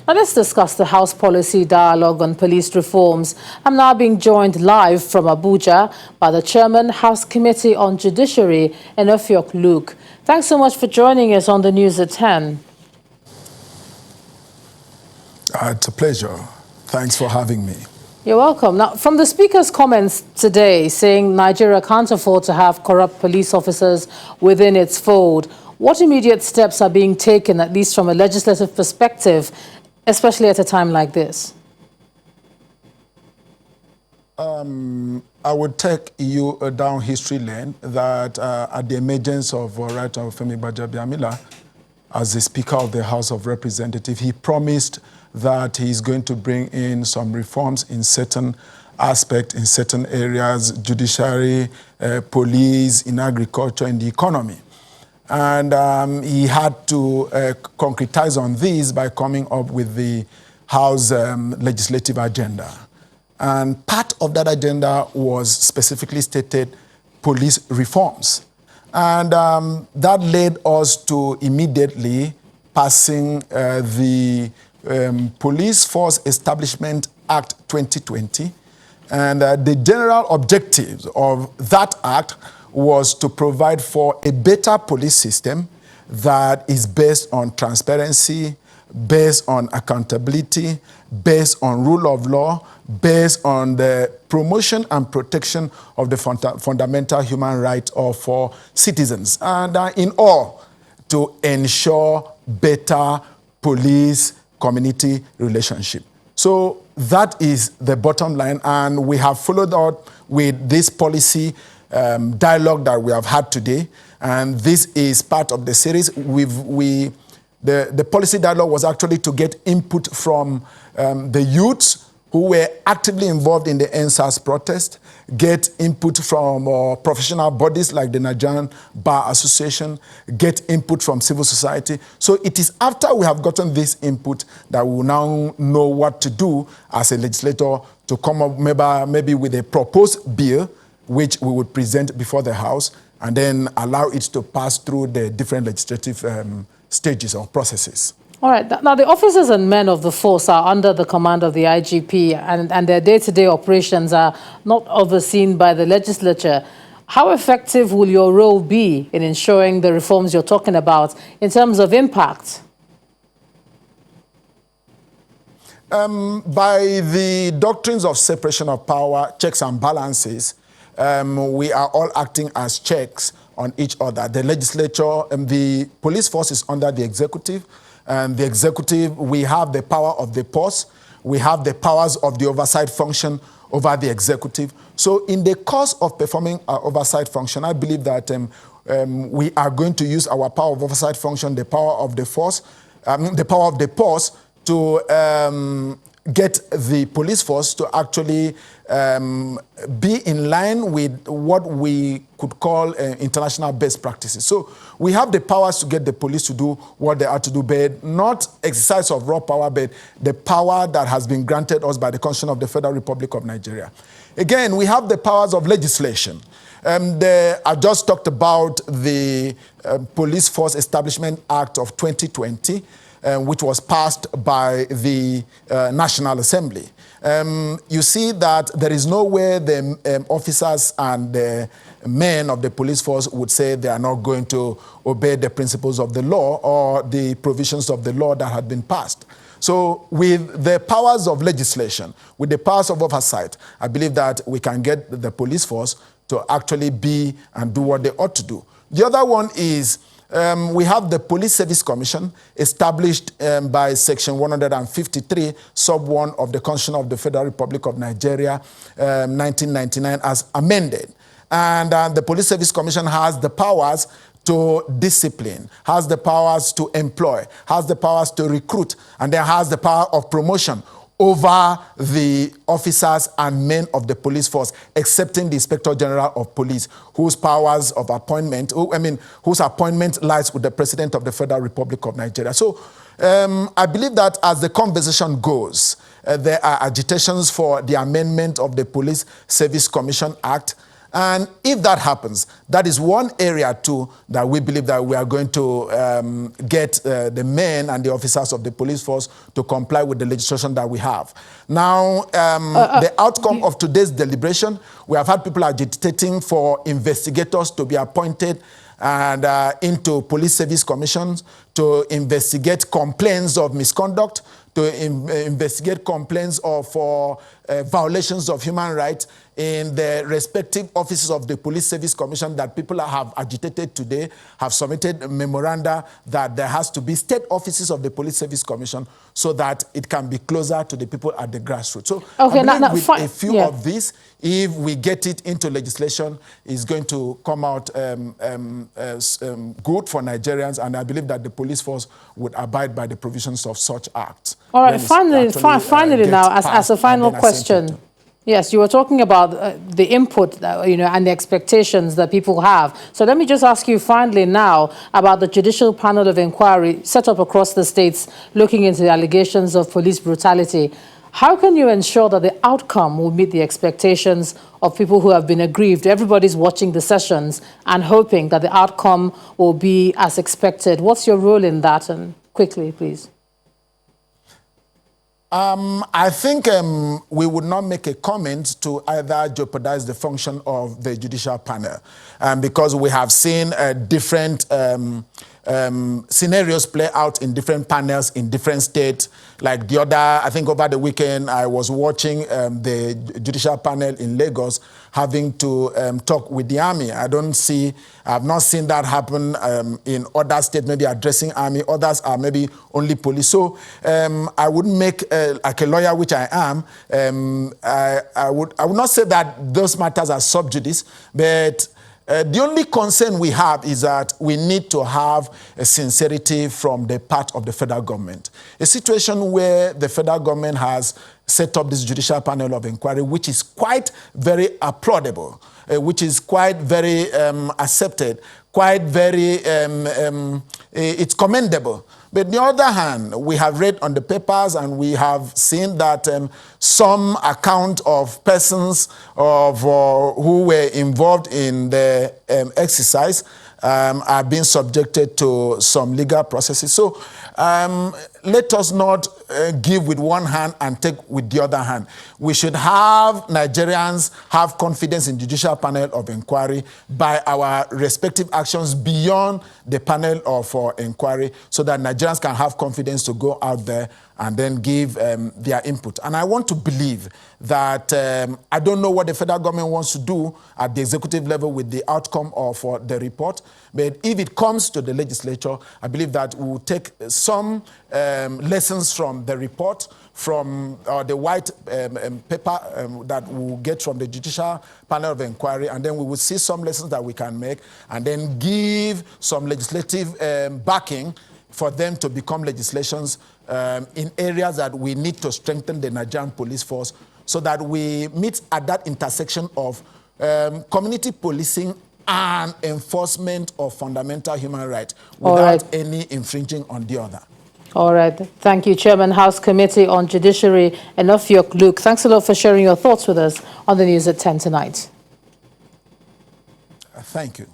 Now let's discuss the House Policy Dialogue on Police Reforms. I'm now being joined live from Abuja by the Chairman, House Committee on Judiciary, Enofiok Luke. Thanks so much for joining us on the News at 10. It's a pleasure. Thanks for having me. You're welcome. Now, from the Speaker's comments today saying Nigeria can't afford to have corrupt police officers within its fold, what immediate steps are being taken, at least from a legislative perspective, especially at a time like this? I would take you down history lane that at the emergence of Right Honourable Femi Gbajabiamila as the Speaker of the House of Representatives, he promised that he's going to bring in some reforms in certain aspects, in certain areas, judiciary, police, in agriculture, in the economy. And he had to concretize on this by coming up with the House legislative agenda. And part of that agenda was specifically stated police reforms. And that led us to immediately passing the Police Force Establishment Act 2020. And the general objectives of that act was to provide for a better police system that is based on transparency, based on accountability, based on rule of law, based on the promotion and protection of the fundamental human rights of all citizens. And in all, to ensure better police-community relationship. So that is the bottom line, and we have followed up with this policy dialogue that we have had today, and this is part of the series. The policy dialogue was actually to get input from the youths who were actively involved in the NSAS protest, get input from professional bodies like the Nigerian Bar Association, get input from civil society. So it is after we have gotten this input that we will now know what to do as a legislator to come up maybe with a proposed bill which we would present before the House and then allow it to pass through the different legislative stages or processes. All right. Now, the officers and men of the force are under the command of the IGP, and their day-to-day operations are not overseen by the legislature. How effective will your role be in ensuring the reforms you're talking about in terms of impact? By the doctrines of separation of power, checks and balances, we are all acting as checks on each other. The legislature, the police force is under the executive. And the executive, we have the power of the purse, we have the powers of the oversight function over the executive. So in the course of performing our oversight function, I believe that we are going to use our power of oversight function, the power of the force, the power of the purse to get the police force to actually be in line with what we could call international best practices. So we have the powers to get the police to do what they are to do, but not exercise of raw power, but the power that has been granted us by the Constitution of the Federal Republic of Nigeria. Again, we have the powers of legislation. I just talked about the Police Force Establishment Act of 2020, which was passed by the National Assembly. You see that there is no way the officers and the men of the police force would say they are not going to obey the principles of the law or the provisions of the law that had been passed. So with the powers of legislation, with the powers of oversight, I believe that we can get the police force to actually be and do what they ought to do. The other one is we have the Police Service Commission established by Section 153, Sub 1 of the Constitution of the Federal Republic of Nigeria, 1999, as amended. And the Police Service Commission has the powers to discipline, has the powers to employ, has the powers to recruit, and then has the power of promotion over the officers and men of the police force, excepting the Inspector General of Police, whose powers of appointment, whose appointment lies with the President of the Federal Republic of Nigeria. So I believe that as the conversation goes, there are agitations for the amendment of the Police Service Commission Act, And if that happens, that is one area too that we believe that we are going to get the men and the officers of the police force to comply with the legislation that we have. Now, the outcome of today's deliberation, we have had people agitating for investigators to be appointed and into police service commissions to investigate complaints of misconduct, to investigate complaints of violations of human rights in the respective offices of the Police Service Commission that people have agitated today, have submitted memoranda that there has to be state offices of the Police Service Commission so that it can be closer to the people at the grassroots. So okay, I believe with a few yeah. of these, if we get it into legislation, it's going to come out good for Nigerians, and I believe that the police force would abide by the provisions of such acts. All right, finally now, as a final question. Yes, you were talking about the input, and the expectations that people have. So let me just ask you finally now about the Judicial Panel of Inquiry set up across the states looking into the allegations of police brutality. How can you ensure that the outcome will meet the expectations of people who have been aggrieved? Everybody's watching the sessions and hoping that the outcome will be as expected. What's your role in that? And quickly, please. I think we would not make a comment to either jeopardize the function of the judicial panel, because we have seen different scenarios play out in different panels in different states. Like I think over the weekend, I was watching the judicial panel in Lagos having to talk with the army. I've not seen that happen in other states, maybe addressing army. Others are maybe only police. So I wouldn't make, like a lawyer, which I am, I would not say that those matters are sub judice, but the only concern we have is that we need to have a sincerity from the part of the federal government. A situation where the federal government has set up this judicial panel of inquiry, which is quite very applaudable, which is quite very accepted, quite very, it's commendable. But on the other hand, we have read on the papers and we have seen that some account of persons who were involved in the exercise are being subjected to some legal processes. So let us not give with one hand and take with the other hand. We should have Nigerians have confidence in judicial panel of inquiry by our respective actions beyond the panel of inquiry, so that Nigerians can have confidence to go out there and then give their input. And I want to believe that I don't know what the federal government wants to do at the executive level with the outcome of the report, but if it comes to the legislature, I believe that we will take some lessons from the report, from the white paper that we will get from the Judicial Panel of Inquiry, and then we will see some lessons that we can make, and then give some legislative backing for them to become legislations in areas that we need to strengthen the Nigerian police force, so that we meet at that intersection of community policing and enforcement of fundamental human rights without any infringing on the other. All right. Thank you, Chairman, House Committee on Judiciary, Enofiok Luke. Thanks a lot for sharing your thoughts with us on the news at 10 tonight. Thank you.